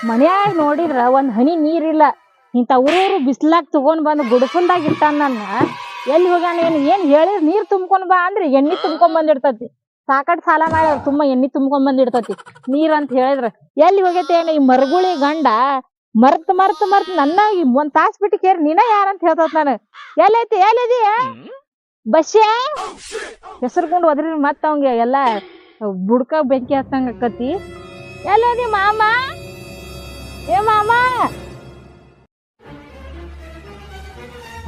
ಮನ್ಯಾಗ ನೋಡಿದ್ರ ಒಂದ್ ಹನಿ ನೀರಿಲ್ಲ. ಇಂತ ಊರೂರು ಬಿಸ್ಲಾಗ್ ತಗೊಂಡ್ ಬಂದ್ ಗುಡಸಲ್ದಾಗ ಇಟ್ಟಾನ ನನ್ನ. ಎಲ್ಲಿ ಹೋಗ್ಯಾನ ಏನ್ ಹೇಳಿರ್ ನೀರ್ ತುಂಬ್ಕೊಂಡ್ ಬಾ ಅಂದ್ರೆ ಎಣ್ಣಿ ತುಂಬ್ಕೊಂಡ್ ಬಂದಿರ್ತತಿ. ಸಾಕಟ್ ಸಾಲ ಮಾಡ್ಯಾರ ತುಂಬಾ ಎಣ್ಣಿ ತುಂಬ್ಕೊಂಡ್ ಬಂದಿರ್ತತಿ ನೀರ್ ಅಂತ ಹೇಳಿದ್ರ ಎಲ್ಲಿ ಹೋಗೈತೆ ಏನ ಈ ಮರಗುಳಿ ಗಂಡ ಮರ್ತ್ ನನ್ನ ಒಂದ್ ತಾಸ್ ಬಿಟ್ಟು ಕೇರಿ ನೀನ ಯಾರಂತ ಹೇಳ್ತತ್ ನಾನು. ಎಲ್ಲೈತಿ ಎಲ್ಲಿದೀಯ ಬಸ್ಯಾ ಹೆಸರ್ಕೊಂಡು ಹೋದ್ರಿ ಮತ್ತ ಅವಂಗ ಎಲ್ಲಾ ಬುಡ್ಕ ಬೆಂಕಿ ಹತ್ತಂಗ ಆಕತಿ. ಎಲ್ಲದಿ ಮಾಮ ಏ ಮಾಮ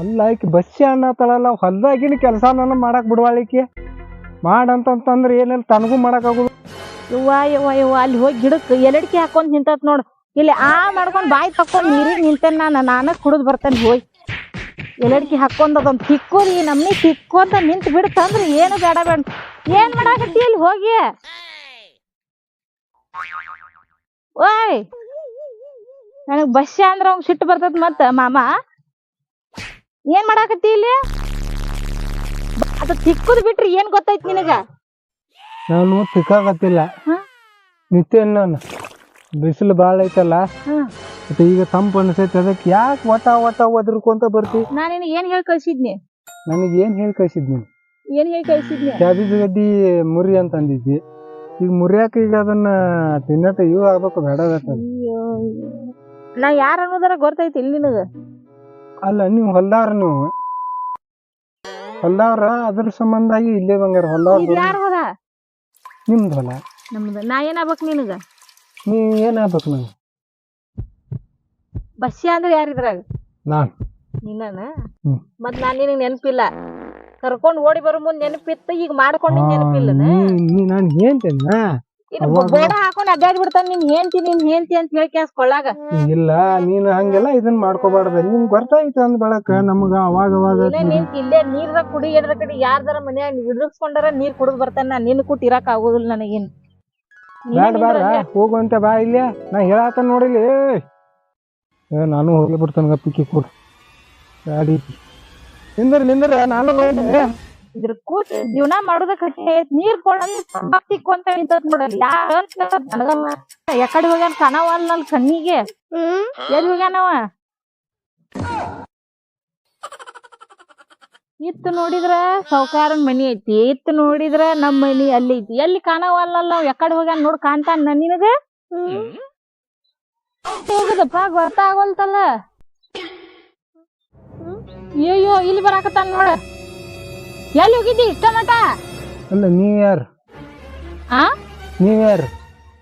ಅಲ್ಲ ಆಕಿ ಬಸ್ಸಿ ಅನ್ನತ್ತಳಲ್ಲ ಹೊಲ್ದಾಗಿನ ಕೆಲಸ ನನ್ನ ಮಾಡಕ್ ಬಿಡ್ವಾಳಿಕಿ ಮಾಡಂತಂತಂದ್ರ ಏನಿಲ್ಲ ತನಗೂ ಮಾಡಕ್ ಆಗುದು. ಯವ್ವ ಅಲ್ಲಿ ಹೋಗಿ ಗಿಡಕ್ ಎಲಡಿಕೆ ಹಾಕೊಂಡ್ ನಿಂತತ್ ನೋಡ್. ಇಲ್ಲಿ ಮಾಡ್ಕೊಂಡ್ ಬಾಯಿ ತಕೊಂಡ್ ನೀರಿಗ್ ನಿಂತೇನ್ ನಾನ ಕುಡಿದ್ ಬರ್ತೇನೆ. ಹೋಗಿ ಎಲಡಿಕೆ ಹಾಕೊಂಡ್ ಅದೊಂದ್ ತಿಕ್ಕೋರಿ ನಮ್ನಿ ತಿಕ್ಕೊಂತ ನಿಂತ್ ಬಿಡ್ತಂದ್ರ ಏನು ಬೇಡ ಬೇಡ. ಏನ್ ಮಾಡಾಕತ್ತಿ ಇಲ್ಲಿ ಹೋಗಿ? ಓಯ್ ನನಗ್ ಬಸ್ಯ ಅಂದ್ರ ಅವ್ನ್ ಸಿಟ್ಟು ಬರ್ತದ ಮತ್ತ. ಮಾಮ ಏನ್ ಮಾಡಾಕತ್ತಿ ಇಲ್ಲಿ? ಅದ ತಿಕ್ಕುದ್ ಬಿಟ್ರಿ ಏನ್ ಗೊತ್ತೈತಿ ನಿನಗ? ನಾನು ತಿಕ್ಕಾಕತ್ತಿಲ್ಲ ನಿತ್ಯ ನಾನು ಬಿಸಿಲು ಬಾಳ ಐತಲ್ಲ ಮತ್ತೆ ಈಗ ತಂಪು ಅನ್ಸೈತಿ ಅದಕ್ಕೆ ಯಾಕೆ ವಟ ಒದರ್ಕೊಂತ ಬರ್ತಿ? ನಾನ್ ನಿನಗ್ ಏನ್ ಹೇಳಿ ಕಳ್ಸಿದ್ನಿ? ನನಗ್ ಏನ್ ಹೇಳಿ ಕಳ್ಸಿದ್ನಿ? ಏನ್ ಹೇಳಿ ಕಳ್ಸಿದ್ನಿ? ಕ್ಯಾಬೇಜ್ ಗಡ್ಡಿ ಮುರಿ ಅಂತ ಅಂದಿದ್ದಿ. ಈಗ ಮುರಿಯಾಕ ಈಗ ಅದನ್ನ ತಿನ್ನಟ ಇವ್ ಆಗ್ಬೇಕು ಬೇಡ. ನಾ ಯಾರ ಅನ್ನೋದರ ಗೊತ್ತೈತಿ ಇಲ್ಲಿ ನಿನಗ? ಅಲ್ಲ ನೀವು ಹೊಲ್ದವ್ರ ಅದ್ರ ಸಂಬಂಧಾಗಿ ಇಲ್ಲೇ ಬಂಗಾರ ಹೊಲ್ದವ್ರ. ಯಾರ ಹೊಲ? ನಿಮ್ದು ಹೊಲ. ನಮ್ದು. ನಾ ಏನಾಗ್ಬೇಕು ನಿನಗ? ನೀ ಏನಾಗ್ಬೇಕು ನಂಗೆ? ಬಸ್ಯ ಅಂದ್ರೆ ಯಾರಿದ್ರಾಗ? ನಾನ್. ನೀನ ಮತ್ ನಾನ್ ನಿನಗ್ ನೆನಪಿಲ್ಲ. ಕರ್ಕೊಂಡ್ ಓಡಿ ಬರೋ ಮುಂದ್ ನೆನಪಿತ್ತ, ಈಗ ಮಾಡ್ಕೊಂಡಿ ನೆನಪಿಲ್ಲ. ನಾನ್ ಹೇಳ್ತೇನ ಬೋಡ ಹಾಕೊಂಡ್ ಅಡ್ಡಾಡಿ ಬಿಡ್ತಾನ ನಿನ್ ಹೆಂಡ್ತಿ ಅಂತ ಹೇಳಿ ಕೇಳಿಸ್ಕೊಳ್ಳಾಗ. ಇಲ್ಲ ನೀನ್ ಹಂಗೆಲ್ಲ ಇದನ್ ಮಾಡ್ಕೋಬಾರ್ದ. ನಿನ್ ಗೊತ್ತಾಯ್ತು ಅಂದ್ ಬೆಳಕ ನಮಗ ಅವಾಗ ಇಲ್ಲೇ ನೀರ ಕುಡಿ ಎಡ್ರ ಕಡೆ ಯಾರ್ದಾರ ಮನ್ಯಾಗ ಇಡ್ಸ್ಕೊಂಡಾರ ನೀರ್ ಕುಡಿದ್ ಬರ್ತಾನ. ನಿನ್ ಕೂಟ್ ಇರಾಕ್ ಆಗೋದಿಲ್ಲ ನನಗೇನ್. ಬೇಡ ಹೋಗುವಂತ ಬಾ ಇಲ್ಲಿ ನಾ ಹೇಳಾತ ನೋಡಿಲಿ. ನಾನು ಹೋಗ್ಲಿ ಬಿಡ್ತಾನ ಪಿಕ್ಕಿ ಕೂಡ ಗಾಡಿ ನಿಂದ್ರ ನಾನು ಇದ್ರ ಕೂಟ್ ಜೀವನ ಮಾಡೋದ ಕಟ್ಟಿ ನೀರ್ ಕೊಡಂತ ನಿಂತತ್ ನೋಡಲ್ಲ. ಯಾಕಡೆ ಹೋಗ್ಯಾನ ಕಾಣವಲ್ಲ ನಲ್ ಕಣ್ಣಿಗೆ. ಎಲ್ಲಿ ಹೋಗ್ಯಾನವ? ಇತ್ತು ನೋಡಿದ್ರ ಸೌಕಾರನ್ ಮನಿ ಐತಿ, ಇತ್ತು ನೋಡಿದ್ರ ನಮ್ ಮನಿ ಅಲ್ಲಿ ಐತಿ. ಎಲ್ಲಿ ಕಾಣವಲ್ಲ ನಾವ್ ಯಾಕಡೆ ಹೋಗ್ಯಾನ ನೋಡ್. ಕಾಣ್ತಾನ ನಿನಗ? ಹೋಗುದಪ್ಪ ಗೊತ್ತಾಗೋಲ್ತಲ್ಲ. ಅಯ್ಯೋ ಇಲ್ಲಿ ಬರಾಕತ್ತಾನ ನೋಡ. ಎಲ್ಲಿ ಹೋಗಿದ್ದಿ ಇಷ್ಟ ಮಟ? ಅಲ್ಲ ನೀವ್ಯಾರು?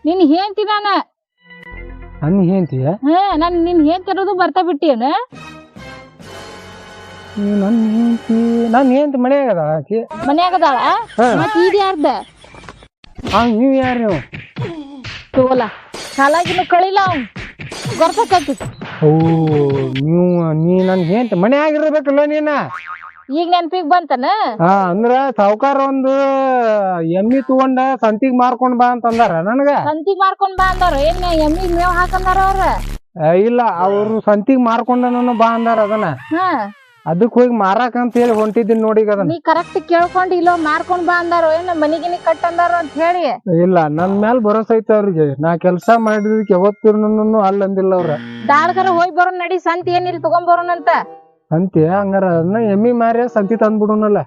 ನಿನ್ ಹೇಂತಿ ನಾನ. ನನ್ ಹೇಂತಿಯ? ನಾನ್ ನಿನ್ ಹೇಂತಿರೋದು ಬರ್ತಾ ಬಿಟ್ಟೇನ? ನನ್ ಹೇಂತಿ ಮನ್ಯಾಗದ ಆಕಿ. ಮನ್ಯಾಗದಾಳ? ಮತ್ ಇದು ಯಾರ್ದ? ನೀವ್ ಯಾರು ನೀವು? ತೋಲ ಸಾಲಾಗಿನ ಕಳಿಲ್ಲ ಅವ್ ಗೊತ್ತೈತಿ. ನೀ ನನ್ ಹೇಂತಿ ಮನ್ಯಾಗಿರ್ಬೇಕಲ್ಲ ನೀನ. ಈಗ ನೆನ್ಪಿಗ್ ಬಂತನ? ಅಂದ್ರ ಸಾವ್ಕಾರ ಒಂದು ಎಮ್ಮಿ ತಗೊಂಡ ಸಂತಿಗ್ ಮಾರ್ಕೊಂಡ್ ಬಾ ಅಂತ ಅಂದಾರ ನನಗ. ಸಂತಿಗ್ ಮಾರ್ಕೊಂಡ್ ಬಾ ಅಂದಾರ? ಏನ್ ಎಮ್ಮಿ ಮೇವ್ ಹಾಕಂದಾರ ಅವ್ರ? ಇಲ್ಲ ಅವ್ರು ಸಂತಿಗ್ ಮಾರ್ಕೊಂಡ ಬಾ ಅಂದಾರ ಅದನ್ನ. ಅದಕ್ ಹೋಗಿ ಮಾರಾಕ ಅಂತ ಹೇಳಿ ಹೊಂಟಿದ್ದೀನಿ ನೋಡಿ. ಅದನ್ನ ನೀ ಕರೆಕ್ಟ್ ಕೇಳ್ಕೊಂಡ್ ಇಲ್ಲೋ ಮಾರ್ಕೊಂಡ್ ಬಾ ಅಂದಾರೋ ಏನ ಮನಿಗಿನಿ ಕಟ್ ಅಂದಾರ ಅಂತ ಹೇಳಿ? ಇಲ್ಲ ನನ್ ಮ್ಯಾಲ ಭರೋಸಾ ಐತಿ ಅವ್ರಿಗೆ. ನಾ ಕೆಲ್ಸ ಮಾಡಿದಕ್ಕೆ ಯಾವತ್ತಿರ್ನು ಅಲ್ಲ ಅಂದಿಲ್ಲ ಅವ್ರ. ದಾಡ್ಕರ ಹೋಗಿ ಬರೋನ್ ನಡಿ, ಸಂತಿ ಏನಿಲ್ಲ ತಗೊಂಡ್ ಬರೋಣಂತ. ಸಂತಿ ಹಂಗಾರ ಅದನ್ನ ಎಮ್ಮಿ ಮಾರಿ ಸಂತಿ ತಂದ್ಬಿಡೋನಲ್ಲ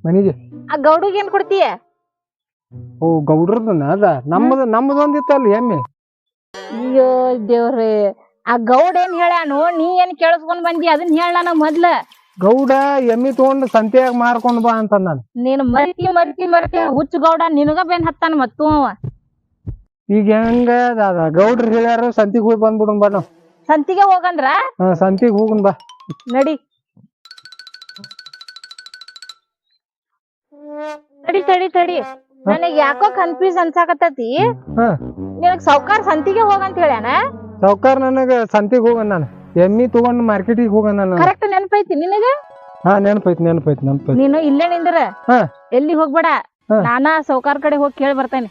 ಮನಿಗೆ. ಆ ಗೌಡಿಗೆ ಏನ್ ಕೊಡ್ತೀಯ? ಗೌಡ್ರದನ್ನ ಅದ ನಮ್ಮದೊಂದಿತ್ತಲ್ಲ ಎಮ್ಮಿ. ಅಯ್ಯೋ ದೇವ್ರೇ, ಆ ಗೌಡ ಏನ್ ಹೇಳ್ಯಾನು? ನೀ ಏನ್ ಕೇಳಿಸ್ಕೊಂಡ್ ಬಂದಿ ಅದನ್ನ ಹೇಳ ನನಗ್ ಮೊದ್ಲ. ಗೌಡ ಎಮ್ಮಿ ತಗೊಂಡ್ ಸಂತಿಯಾಗ ಮಾರ್ಕೊಂಡ್ ಬಾ ಅಂತ ನಾನು. ನೀನ್ ಮರ್ತಿ ಹುಚ್ಚ ಗೌಡ ನಿನಗ ಬೇನ್ ಹತ್ತಾನ ಮತ್ತು ಅವ. ಈಗ ಹೆಂಗ ಗೌಡ್ರ ಹೇಳ್ಯಾರ ಸಂತಿಗ್ ಹೋಗಿ ಬಂದ್ಬಿಡೋಣ ಬಾ. ನಾವು ಸಂತಿಗೆ ಹೋಗಂದ್ರ? ಸಂತಿಗ್ ಹೋಗುನ್ ಬಾ ನಡಿ. ತಡಿ ನನಗ್ ಯಾಕೋ ಕನ್ಫ್ಯೂಸ್ ಅನ್ಸಾಕತ್ತತಿ. ನಿನಗ್ ಸಾವ್ಕಾರ್ ಸಂತಿಗೆ ಹೋಗಂತ ಹೇಳ್ಯಾನ? ಸಾವ್ಕಾರ ನನಗ ಸಂತಿಗ್ ಹೋಗನ್, ನಾನು ಎಮ್ಮಿ ತಗೊಂಡ್ ಮಾರ್ಕೆಟಿಗೆ ಹೋಗನ್. ನಾನು ಕರೆಕ್ಟ್ ನೆನಪೈತಿ ನಿನಗ? ನೆನಪೈತಿ. ನೀನು ಇಲ್ಲೇ ನಿಂದ್ರ, ಎಲ್ಲಿ ಹೋಗ್ಬೇಡ. ನಾನಾ ಸಾವ್ಕಾರ್ ಕಡೆ ಹೋಗಿ ಕೇಳಿ ಬರ್ತೇನೆ.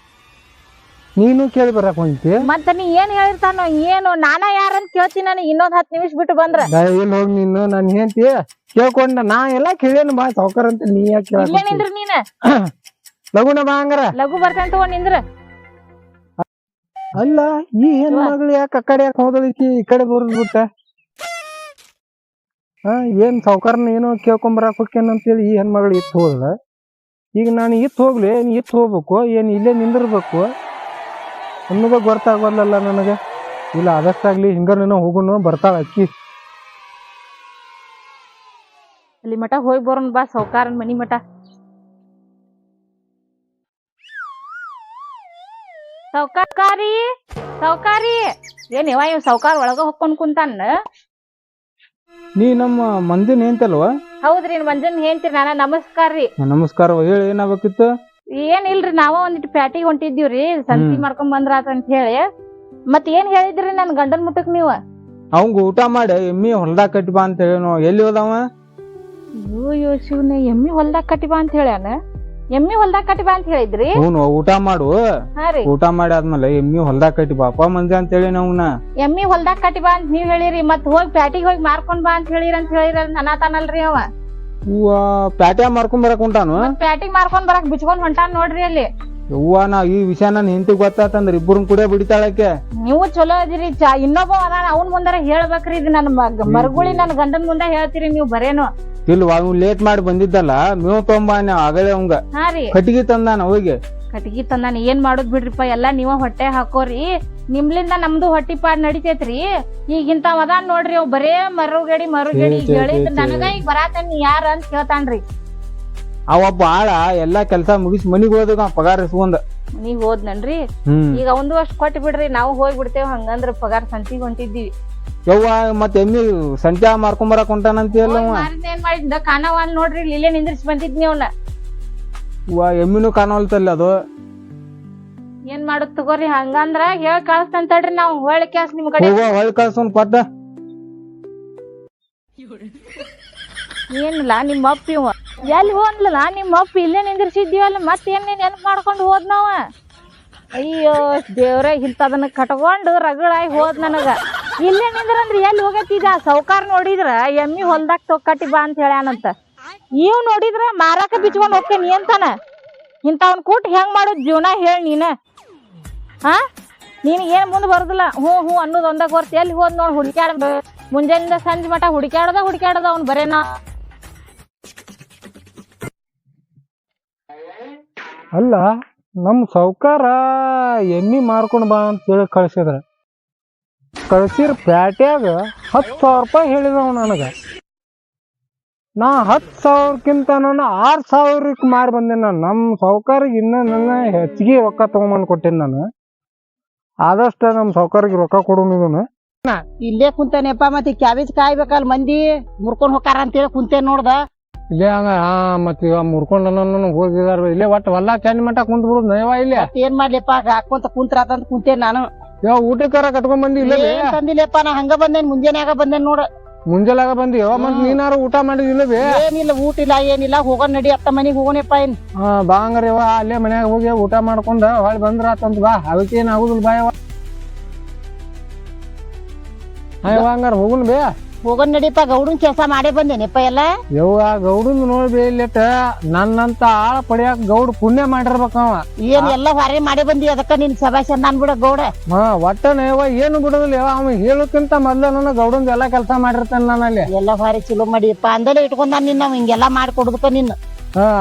ನೀನು ಕೇಳಿ ಬರಕ್ ಹೊಂಟಿ? ಮತ್ತ ನೀ ಏನ್ ಹೇಳಿರ್ತಾನೋ ಏನು? ನಾನಾ ಯಾರಂತ ಕೇಳ್ತೀನಿ. ನಾನು ಇನ್ನೊಂದ್ 10 ನಿಮಿಷ ಬಿಟ್ಟು ಬಂದ್ರ ಎಲ್ಲಿ ಹೋಗಿ ನೀನು ನನ್ ಹೇಳ್ತಿ ಕೇಳ್ಕೊಂಡ. ನಾ ಎಲ್ಲಾ ಕೇಳೇನು ಬಾ ಸಾವ್ಕಾರ ಅಂತ. ನೀ ಯಾಕೆ ಇಲ್ಲೇ ನಿಂದ್ರ ನೀನ? ಲಗುನ ಬಾ ಹಂಗಾರ. ಲಘು ಬರ್ತೇನೆ ತಗೊಂಡ್ ನಿಂದ್ರ. ಅಲ್ಲ ಈ ಹೆಣ್ಮಗಳು ಯಾಕೆ ಆ ಕಡೆ ಯಾಕೆ ಹೋದಳಿಕಿ ಈ ಕಡೆ ಬರೋದ್ ಬಿಟ್ಟ ಏನ್ ಸಾವ್ಕಾರನ ಏನೋ ಕೇಳ್ಕೊಂಬರಾಕ್ ಹೋಕ್ಕೇನ ಅಂತೇಳಿ ಈ ಹೆಣ್ಮಗಳು ಇತ್ತು ಹೋದ. ಈಗ ನಾನು ಇತ್ತು ಹೋಗ್ಲಿ ಏನ್ ಇತ್ತು ಹೋಗ್ಬೇಕು ಏನ್ ಇಲ್ಲೇ ನಿಂದಿರ್ಬೇಕು ಅನ್ನೋದ ಗೊತ್ತಾಗೋಲ್ಲಲ್ಲ ನನಗೆ. ಇಲ್ಲ ಅದಕ್ಕಾಗ್ಲಿ ಹಿಂಗನ ಹೋಗುನು ಬರ್ತಾಳ ಅಕ್ಕಿ. ಅಲ್ಲಿ ಮಠ ಹೋಗಿ ಬರೋಣ ಬಾ ಸಾವ್ಕಾರನ್ ಮನಿ ಮಠ. ಸಾವ್ಕಾರಿ ಸಾವ್ಕಾರಿ ಏನ್ ಇವ ಇವ್ ಸಾವ್ಕಾರ ಒಳಗ ಹೊಕ್ಕೊಂಡ್ ಕುಂತಾನ. ನೀ ನಮ್ಮ ಮಂದಿನ ಏಂತಲ್ವ? ಹೌದ್ರಿ ಮಂಜನ್ ಹೇಳ್ತೀರಿ ನಾನ. ನಮಸ್ಕಾರ ರೀ. ನಮಸ್ಕಾರ. ಹೇಳಿ ಏನಾಗಬೇಕಿತ್ತು? ಏನ್ ಇಲ್ರಿ ನಾವ ಒಂದಿಟ್ಟು ಪ್ಯಾಟಿಗೆ ಹೊಂಟಿದ್ದೀವ್ರಿ ಸಂತಿ ಮಾಡ್ಕೊಂಡ್ ಬಂದ್ರಾತ ಅಂತ ಹೇಳಿ. ಮತ್ ಏನ್ ಹೇಳಿದ್ರಿ ನನ್ ಗಂಡನ್ ಮುಟ್ಟಕ್ ನೀವ? ಅವಂಗ ಊಟ ಮಾಡಿ ಎಮ್ಮಿ ಹೊಲ್ದಾಗ ಕಟ್ಟಿ ಬಾ ಅಂತ ಹೇಳಿ ಎಲ್ಲಿ ಹೋದವ? ಅಯ್ಯೋ ಶಿವನೇ ಎಮ್ಮಿ ಹೊಲ್ದಾಗ ಕಟ್ಟಿ ಬಾ ಅಂತ ಹೇಳ್ಯಾನ. ಎಮ್ಮಿ ಹೊಲ್ದಾಗ ಕಟ್ಟಿ ಬಾ ಅಂತ ಹೇಳಿದ್ರಿ? ಹ್ಞೂ ಊಟ ಮಾಡು. ಹಾ ರೀ. ಊಟ ಮಾಡಿ ಆದ್ಮೇಲೆ ಎಮ್ಮಿ ಹೊಲ್ದಾಗ ಕಟ್ಟಿ ಬಾಪ ಮಂದಿ ಅಂತ ಹೇಳಿ ನಾವ್ನ. ಎಮ್ಮಿ ಹೊಲ್ದಾಗ ಕಟ್ಟಿ ಬಾ ಅಂತ ನೀವ್ ಹೇಳಿರಿ, ಮತ್ ಹೋಗಿ ಪ್ಯಾಟಿಗೆ ಹೋಗಿ ಮಾರ್ಕೊಂಡ್ ಬಾ ಅಂತ ಹೇಳಿರಿ ಅಂತ ಹೇಳಿರ ಅನ್ನತಾನಲ್ರಿ ಅವ. ಪ್ಯಾಟ್ಯಾ ಮಾರ್ಕೊಂಡ್ ಬರಕ್ ಹೊಂಟಾನು? ಪ್ಯಾಟಿಗೆ ಮಾರ್ಕೊಂಡ್ ಬರಕ್ ಬಿಚ್ಕೊಂಡ್ ಹೊಂಟಾನ್ ನೋಡ್ರಿ ಅಲ್ಲಿ. ಯವ್ವ ನಾ ಈ ವಿಷಯ ನನ್ ಹೆಂಡತಿ ಗೊತ್ತಾತಂದ್ರ ಇಬ್ಬರನ್ ಕೂಡ ಬಿಡಿತಾಳಕ್ಕೆ. ನೀವು ಚಲೋ ಅದಿರಿ. ಇನ್ನೊಬ್ಬ ಅದಾನ ಅವನ್ ಮುಂದಾರ ಹೇಳ್ಬೇಕ್ರಿ. ಇದು ನನ್ ಮರಗುಳಿ ನನ್ ಗಂಡನ್ ಮುಂದೆ ಹೇಳ್ತೀರಿ ನೀವು ಬರೇನು? ಇಲ್ವಾ ಅವ್ನು ಲೇಟ್ ಮಾಡಿ ಬಂದಿದ್ದಲ್ಲ ಮೇವ್ ತೊಂಬಾನ ಆಗಲೇ ಅವಂಗ ಹಾ ರೀ ಕಟ್ಟಿಗೆ ತಂದಾನ. ಹೋಗಿ ಕಟ್ಟಿಗೆ ತಂದಾನ. ಏನ್ ಮಾಡುದ್ ಬಿಡ್ರಿಪ್ಪ, ಎಲ್ಲಾ ನೀವ ಹೊಟ್ಟೆ ಹಾಕೋರಿ. ನಿಮ್ಲಿಂದ ನಮ್ದು ಹೊಟ್ಟಿ ಪಾಡ್ ನಡಿತೈತ್ರಿ. ಈಗ ಇಂತಾವ್ ಅದಾನ್ ನೋಡ್ರಿ ಅವ್ ಬರೇ ಮರುಗಡಿ ಹೇಳಿದ್ ನನಗ ಈಗ ಬರಾತೇನಿ ಯಾರ ಅಂತ ಕೇಳ್ತಾನ್ರಿ. ಅವ ಬಾಳ ಎಲ್ಲಾ ಕೆಲ್ಸ ಮುಗಿಸಿ ಮನಿಗ್ ಹೋದಾಗ ಪಗಾರ ಇಸ್ಕೊಂಡ ನೀವ್ ಹೋದ್ನನ್ರಿ. ಈಗ ಅವಂದು ಅಷ್ಟ್ ಕೊಟ್ಟಿ ಬಿಡ್ರಿ, ನಾವು ಹೋಗಿ ಬಿಡ್ತೇವ್. ಹಂಗಂದ್ರ ಪಗಾರ ಸಂತಿಗ್ ಹೊಂಟಿದ್ದೀವಿ. ಯವ್ವ ಮತ್ ಎಮ್ಮಿ ಸಂತ್ಯಾ ಮಾರ್ಕೊಂಡ್ ಬರಕ್ ಹೊಂಟಾನಂತೀಯಲ್ಲ ಏನ್ ಮಾಡಿದ್ದ ಕಾಣವಲ್ ನೋಡ್ರಿ. ಇಲ್ಲೇ ನಿಂದ್ರಿಸಿ ಬಂದಿದ್ನಿ ಅವ್ನ. ಎಮ್ಮಿನೂ ಕಾಣವಲ್ತಲ್ಲ ಅದು. ಏನ್ ಮಾಡುದ್ ತಗೋರಿ. ಹಂಗಂದ್ರ ಹೇಳ್ ಕಳಿಸ್ತಂತಡ್ರಿ ನಾವ್ ಹೊಳ್ಳಿ ಕ್ಯಾಸ್ ನಿಮ್ ಕಡೆ. ಹೊಳ್ಳಿ ಕಳ್ಸೋನ್ ಕೊಟ್ಟ. ಏನಿಲ್ಲ ನಿಮ್ಮ ಅಪ್ಪ ಇವ ಎಲ್ಲಿ ಹೋದ್ಲಲ್ಲ. ನಿಮ್ಮ ಅಪ್ಪ ಇಲ್ಲೇ ನಿಂದಿರ್ಸಿದ್ದೀವಲ್ಲ, ಮತ್ತೇನ್ ನೆನಪು ಮಾಡ್ಕೊಂಡು ಹೋದ್ ನಾವ. ಅಯ್ಯೋ ದೇವ್ರ ಇಂತದನ್ನ ಕಟ್ಕೊಂಡು ರಗಳಾಗಿ ಹೋದ್ ನನಗ. ಇಲ್ಲೇ ನಿಂದ್ರಂದ್ರಿ ಎಲ್ಲಿ ಹೋಗತ್ತಿದ? ಸೌಕಾರ ನೋಡಿದ್ರ ಎಮ್ಮಿ ಹೊಲ್ದಾಗ ಕಟ್ಟಿ ಬಾ ಅಂತ ಹೇಳ್ಯಾನಂತ. ಇವ್ ನೋಡಿದ್ರ ಮಾರಾಕ ಬಿಚ್ಕೊಂಡ್ ಹೋಗ್ತೇನಿ ಅಂತಾನ. ಇಂಥವ್ನ ಕೂಟ್ ಹೆಂಗ್ ಮಾಡೋದ್ ಜೀವನ ಹೇಳಿ ನೀನ? ನೀನ್ ಏನ್ ಮುಂದ್ ಬರುದಿಲ್ಲ. ಹ್ಞೂ ಅನ್ನೋದ್ ಒಂದಾಗ ಬರ್ತ. ಎಲ್ಲಿ ಹೋದ್ ನೋಡ್ ಹುಡುಕ್ಯಾಡ. ಮುಂಜಾನಿಂದ ಸಂಜೆ ಮಠ ಹುಡುಕ್ಯಾಡದ ಅವ್ನ್ ಬರೇನಾ. ಅಲ್ಲ ನಮ್ ಸೌಕಾರ ಎಮ್ಮಿ ಮಾರ್ಕೊಂಡ್ ಬಾ ಅಂತ ಹೇಳಿ ಕಳ್ಸಿರ ಪ್ಯಾಟ್ಯಾಗ 10,000 ರೂಪಾಯಿ ಹೇಳಿದವ್ ನನಗ. ನಾ 10,000ಕ್ಕಿಂತ ನಾನು 6,000ಕ್ಕೆ ಮಾರಿ ಬಂದೇನಿ. ನಾನು ನಮ್ ಸೌಕಾರಿಗೆ ಇನ್ನ ನನ್ನ ಹೆಚ್ಚಿಗೆ ರೊಕ್ಕ ತಗೊಂಬಂದ್ ಕೊಟ್ಟೇನಿ. ನಾನು ಆದಷ್ಟ ನಮ್ ಸೌಕಾರಿಗೆ ರೊಕ್ಕ ಕೊಡೋನು. ಇಲ್ಲೇ ಕುಂತಾನೆಪ್ಪ. ಮತ್ತೆ ಕ್ಯಾಬೇಜ್ ಕಾಯ್ಬೇಕಲ್ಲ, ಮಂದಿ ಮುರ್ಕೊಂಡ್ ಹೋಗಾರ ಅಂತೇಳಿ ಕುಂತೇನ್ ನೋಡ್ದ. ಇಲ್ಲೇ ಹಂಗ ಮತ್ ಇವ ಮುರ್ಕೊಂಡ ಹೋಗಿದಾರ. ಇಲ್ಲೇ ಒಟ್ಟು ಹೊಲ ಚಂದ ಮಟ್ಟ ಕುಂತ್ ಬಿಡುದ್ ನಯವ. ಇಲ್ಲೇ ಏನ್ ಮಾಡ್ಲಿಪ್ಪ ಹಾಕೊಂತ ಕುಂತ್ರಾತಂತ ಕುಂತೇನ್ ನಾನು. ಯಾವ ಊಟಕ್ಕಾರ ಕಟ್ಕೊಂಡ್ ಬಂದಿ? ಇಲ್ಲ ತಂದಿಲ್ಲಪ್ಪ. ನಾ ಹಂಗ ಬಂದೇನ್, ಮುಂಜಾನ್ಯಾಗ ಬಂದೇನ್ ನೋಡ. ಮುಂಜಾಲಾಗ ಬಂದಿ? ಮತ್ ನೀನಾರು ಊಟ ಮಾಡಿದಿಲ್ಲವೇ? ಏನಿಲ್ಲ ಊಟ ಇಲ್ಲ ಏನಿಲ್ಲ. ಹೋಗೋಣ ನಡಿ ಅತ್ತ ಮನಿಗ್ ಹೋಗೋಣಪ್ಪ. ಏನ್ ಬಾ ಹಂಗಾರ ಅಲ್ಲೇ ಮನ್ಯಾಗ ಹೋಗಿ ಊಟ ಮಾಡ್ಕೊಂಡ ಹೊಳ್ ಬಂದ್ರಾತಂತ ಬಾ. ಅದಕ್ಕೇನ್ ಆಗುದಿಲ್ಲ ಬಾ ಯವ್ವ. ಹಂಗಾರ ಹೋಗುನ್ ಬೇ. ಹೋಗೋಣ ನಡಿಪ್ಪ. ಗೌಡನ್ ಕೆಲಸ ಮಾಡೇ ಬಂದೇನಪ್ಪ ಎಲ್ಲ. ಯವ್ವ ಗೌಡನ್ ನೋಡ್ಬೇ ಇಲ್ಲೇಟ ನನ್ನಂತ ಆಳ ಪಡಿಯಾಕ ಗೌಡ ಪುಣ್ಯ ಮಾಡಿರ್ಬೇಕವ. ಏನ್ ಎಲ್ಲಾ ಹೊರೆ ಮಾಡೇ ಬಂದಿ, ಅದಕ್ಕ ನಿನ್ ಸಭಾಷ್ ಅಂದಾನ್ ಬಿಡ ಗೌಡ. ಒಟ್ಟನ ಯವ್ವ ಏನು ಬಿಡುದಿಲ್ಲ ಯವ್ವ. ಅವ ಹೇಳೋಕ್ಕಿಂತ ಮೊದ್ಲ ನನ್ನ ಗೌಡಂದ ಎಲ್ಲಾ ಕೆಲಸ ಮಾಡಿರ್ತೇನೆ ನಾನು ಅಲ್ಲಿ. ಎಲ್ಲಾ ಹೊರೆ ಚಲೋ ಮಾಡಿಯಪ್ಪ. ಅಂದಲೇ ಇಟ್ಕೊಂಡ ನಿನ್ನ ಹಿಂಗೆಲ್ಲಾ ಮಾಡ್ಕೊಡುದಪ್ಪ ನಿನ್ನ.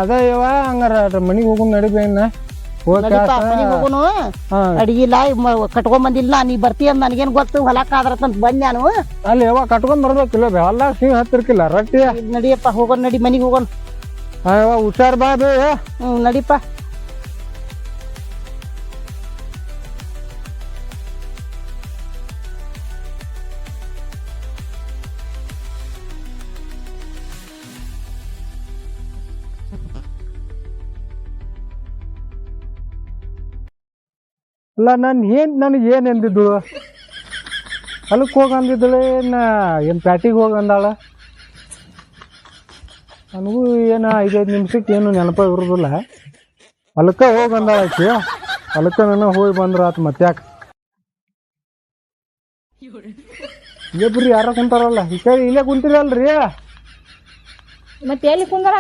ಅದೇ ಯವ್ವ ಹಂಗಾರ ಮನಿಗ್ ಹೋಗುನ್ ನಡಿಬೇ. ಇನ್ನ ಹೋಗುನು. ಅಡಿಗಿಲ್ಲ ಕಟ್ಕೊಂಡ್ ಬಂದಿಲ್ಲ. ನೀ ಬರ್ತೀಯ ನನಗೇನ್ ಗೊತ್ತು. ಹೊಲಕ್ಕಾದ್ರತಂತ ಬಂದ್ ನಾನು. ಅಲ್ಲಿ ಯಾವ ಕಟ್ಕೊಂಡ್ ಬರ್ಬೇಕಿಲ್ಲ ಹೊಲ ಸಿಂಗ್ ಹತ್ತಿರ್ಕಿಲ್ಲ ರೊಟ್ಟಿ. ನಡಿಯಪ್ಪ ಹೋಗೋಣ ನಡಿ ಮನಿಗ್ ಹೋಗೋಣ. ಹುಷಾರ್ ಬಾ ಬೇ. ನಡಿಪ್ಪ. ಅಲ್ಲ ನನಗೆ ಏನ್ ಎಂದಿದ್ದಳು? ಹೊಲಕ್ಕೆ ಹೋಗಿ ಅಂದಿದ್ದಳು ಏನ್ ಪ್ಯಾಟಿಗೆ ಹೋಗಿ ಅಂದಾಳ? ನನಗೂ ಏನು 5-5 ನಿಮಿಷಕ್ಕೆ ಏನು ನೆನಪ ಇರೋದಿಲ್ಲ. ಹೊಲಕ್ಕ ಹೋಗಿ ಅಂದಾಳ ಆಕಿ. ಹೊಲಕ್ಕ ನನ್ನ ಹೋಗಿ ಬಂದ್ರ ಆತು. ಮತ್ತೆ ಯಾಕೆ ಇಲ್ಲೇ ಯಾರ ಕುಂತಾರಲ್ಲ ಈ ಕಡೆ? ಇಲ್ಲೇ ಕುಂತಿರಲ್ರಿ? ಮತ್ತೆ ಎಲ್ಲಿ ಕುಂದ್ರ?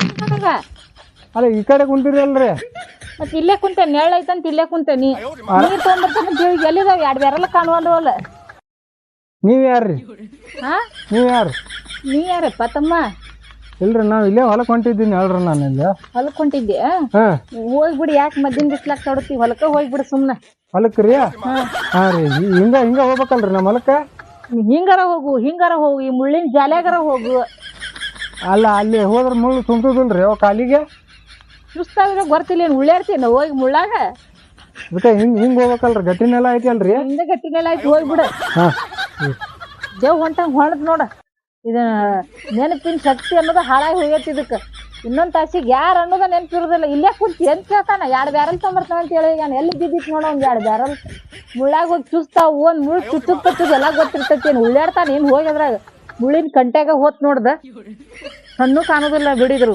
ಅಲ್ಲ ಈ ಕಡೆ ಕುಂತಿರಿ ಅಲ್ರಿ? ಮತ್ ಇಲ್ಲೇ ಕುಂತೇನಿ ನೆಳ್ಳ ಐತಂತ ಇಲ್ಲೇ ಕುಂತೇನಿ ನೀರ್ ತಗೊಂಡ್ಬರ್ತೀನಿ ಅಂತ ಹೇಳಿ ಎಲ್ಲಿದಾವ 2 ಬ್ಯಾರಲ್ ಕಾಣುವಲ್ವಲ್ಲ. ನೀವ್ ಯಾರ್ರಿ? ಹಾ ನೀವ್ ಯಾರು? ನೀ ಯಾರಪ್ಪ ತಮ್ಮ? ಇಲ್ರಿ ನಾವ್ ಇಲ್ಲೇ ಹೊಲಕ್ ಹೊಂಟಿದ್ದೀನಿ ಹೇಳ್ರಿ ನಾನು ಇಲ್ಲಿ. ಹೊಲಕ್ ಹೊಂಟಿದ್ದೆ? ಹಾ ಹೋಗ್ಬಿಡಿ, ಯಾಕೆ ಮದ್ದಿನ ಬಿಸ್ಲಾಕ್ ತೊಡತಿ, ಹೊಲಕ್ಕ ಹೋಗ್ಬಿಡು ಸುಮ್ನ. ಹೊಲಕ್ ರೀ? ಹಾ ರೀ ಹಿಂಗ ಹೋಗ್ಬೇಕಲ್ರಿ ನಮ್ಮ ಹೊಲಕ್ಕ? ಹಿಂಗಾರ ಹೋಗು, ಈ ಮುಳ್ಳಿನ ಜಾಲ್ಯಾಗಾರ ಹೋಗು. ಅಲ್ಲ ಅಲ್ಲಿ ಹೋದ್ರ ಮುಳ್ಳು ತುಂಬ್ತದಿಲ್ರಿ ಅವ್ ಕಾಲಿಗೆ? ಸುಸ್ತಾಗ ಗೊತ್ತಿಲ್ಲ, ಏನ್ ಉಳ್ಳಾಡ್ತೀನಿ ಹೋಗಿ ಮುಳ್ಳಾಗ? ಅದಕ್ಕೆ ಹಿಂಗ್ ಹೋಗ್ಬೇಕಲ್ರಿ, ಗಟ್ಟಿನೆಲ್ಲ ಐತಿ ಅಲ್ರಿ? ಹಿಂದ ಗಟ್ಟಿನೆಲ್ಲ ಆಯ್ತು, ಹೋಗ್ಬಿಡು. ಹಾ ದೇವ್ ಹೊಂಟಂಗ್ ಹೊಣದ್ ನೋಡ. ಇದ ನೆನಪಿನ ಶಕ್ತಿ ಅನ್ನೋದು ಹಾಳಾಗಿ ಹೋಗೈತಿ ಇದಕ್ಕ. ಇನ್ನೊಂದ್ ತಾಸಿಗೆ ಯಾರು ಅನ್ನೋದ ನೆನಪಿರೋದಿಲ್ಲ. ಇಲ್ಲೇ ಕುಂತಿ ಏನ್ ಕೇಳ್ತಾನ? 2 ಬ್ಯಾರಲ್ ತೊಂಬರ್ತಾನ ಅಂತ ಹೇಳಿ ನಾನು ಎಲ್ಲಿ ಬಿದ್ದಿತ್ತು ನೋಡ, 2 ಬ್ಯಾರಲ್ ಮುಳ್ಳಾಗ ಹೋಗಿ ಚುಸ್ತಾವ. ಒಂದ್ ಮುಳ್ಳು ಚುಚ್ಚುದ್ ಎಲ್ಲ ಗೊತ್ತಿರ್ತೈತಿ. ಏನ್ ಉಳ್ಳಾಡ್ತಾನ ಏನ್ ಹೋಗಿ ಅದ್ರಾಗ ಮುಳ್ಳಿನ ಕಂಟ್ಯಾಗ ಹೋತ್ ನೋಡ್ದ, ಸಣ್ಣು ಕಾಣೋದಿಲ್ಲ ಬಿಡಿದ್ರು.